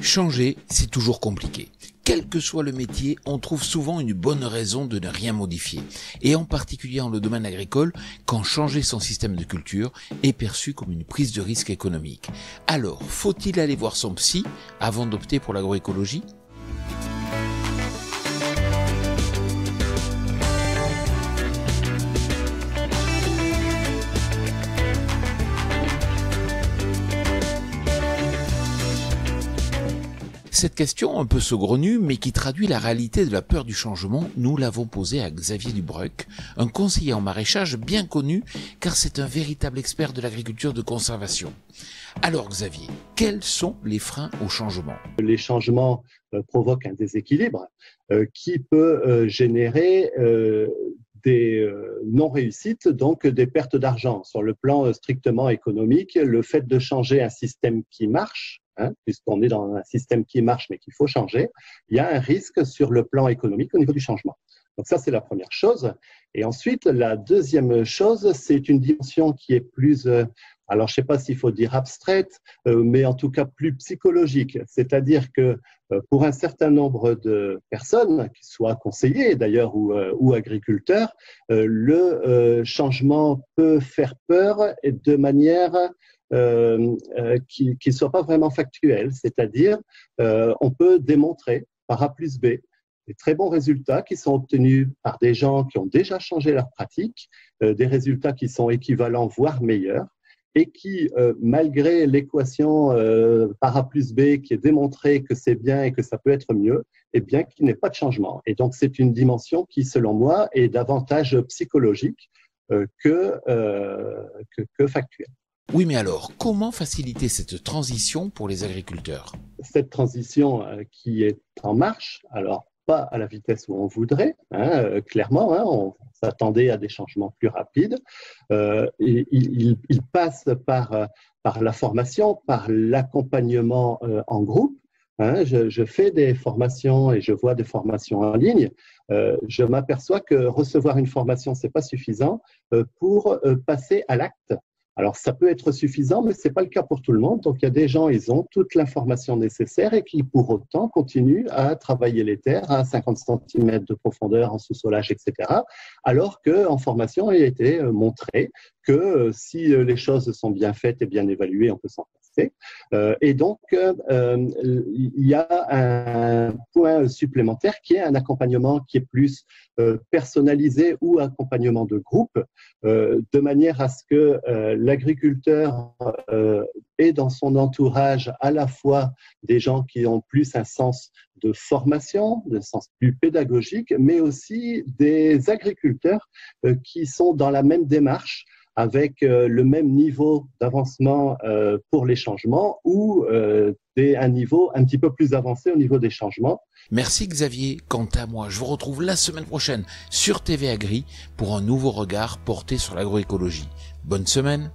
Changer, c'est toujours compliqué. Quel que soit le métier, on trouve souvent une bonne raison de ne rien modifier. Et en particulier dans le domaine agricole, quand changer son système de culture est perçu comme une prise de risque économique. Alors, faut-il aller voir son psy avant d'opter pour l'agroécologie ? Cette question un peu saugrenue, mais qui traduit la réalité de la peur du changement, nous l'avons posée à Xavier Dubreuc, un conseiller en maraîchage bien connu, car c'est un véritable expert de l'agriculture de conservation. Alors Xavier, quels sont les freins au changement ? Les changements provoquent un déséquilibre qui peut générer des non-réussites, donc des pertes d'argent. Sur le plan strictement économique, le fait de changer un système qui marche, puisqu'on est dans un système qui marche mais qu'il faut changer, il y a un risque sur le plan économique au niveau du changement. Donc ça, c'est la première chose. Et ensuite, la deuxième chose, c'est une dimension qui est plus, alors je ne sais pas s'il faut dire abstraite, mais en tout cas plus psychologique. C'est-à-dire que pour un certain nombre de personnes, qu'ils soient conseillers d'ailleurs ou agriculteurs, le changement peut faire peur et de manière qui ne soit pas vraiment factuelle. C'est-à-dire, on peut démontrer par A plus B des très bons résultats qui sont obtenus par des gens qui ont déjà changé leur pratique, des résultats qui sont équivalents, voire meilleurs, et qui, malgré l'équation par A plus B qui est démontrée que c'est bien et que ça peut être mieux, eh bien, qu'il n'y ait pas de changement. Et donc, c'est une dimension qui, selon moi, est davantage psychologique que factuelle. Oui, mais alors, comment faciliter cette transition pour les agriculteurs ? Cette transition qui est en marche, alors pas à la vitesse où on voudrait, clairement, on s'attendait à des changements plus rapides. Il passe par la formation, par l'accompagnement en groupe. Je fais des formations et je vois des formations en ligne. Je m'aperçois que recevoir une formation, ce n'est pas suffisant pour passer à l'acte. Alors, ça peut être suffisant, mais ce n'est pas le cas pour tout le monde. Donc, il y a des gens, ils ont toute l'information nécessaire et qui, pour autant, continuent à travailler les terres à 50 cm de profondeur en sous-solage, etc. Alors qu'en formation, il a été montré que si les choses sont bien faites et bien évaluées, on peut s'en passer. Et donc, il y a un point supplémentaire qui est un accompagnement qui est plus personnalisé ou accompagnement de groupe, de manière à ce que l'agriculteur ait dans son entourage à la fois des gens qui ont plus un sens de formation, un sens plus pédagogique, mais aussi des agriculteurs qui sont dans la même démarche, avec le même niveau d'avancement pour les changements ou un niveau un petit peu plus avancé au niveau des changements. Merci Xavier. Quant à moi, je vous retrouve la semaine prochaine sur TV Agri pour un nouveau regard porté sur l'agroécologie. Bonne semaine.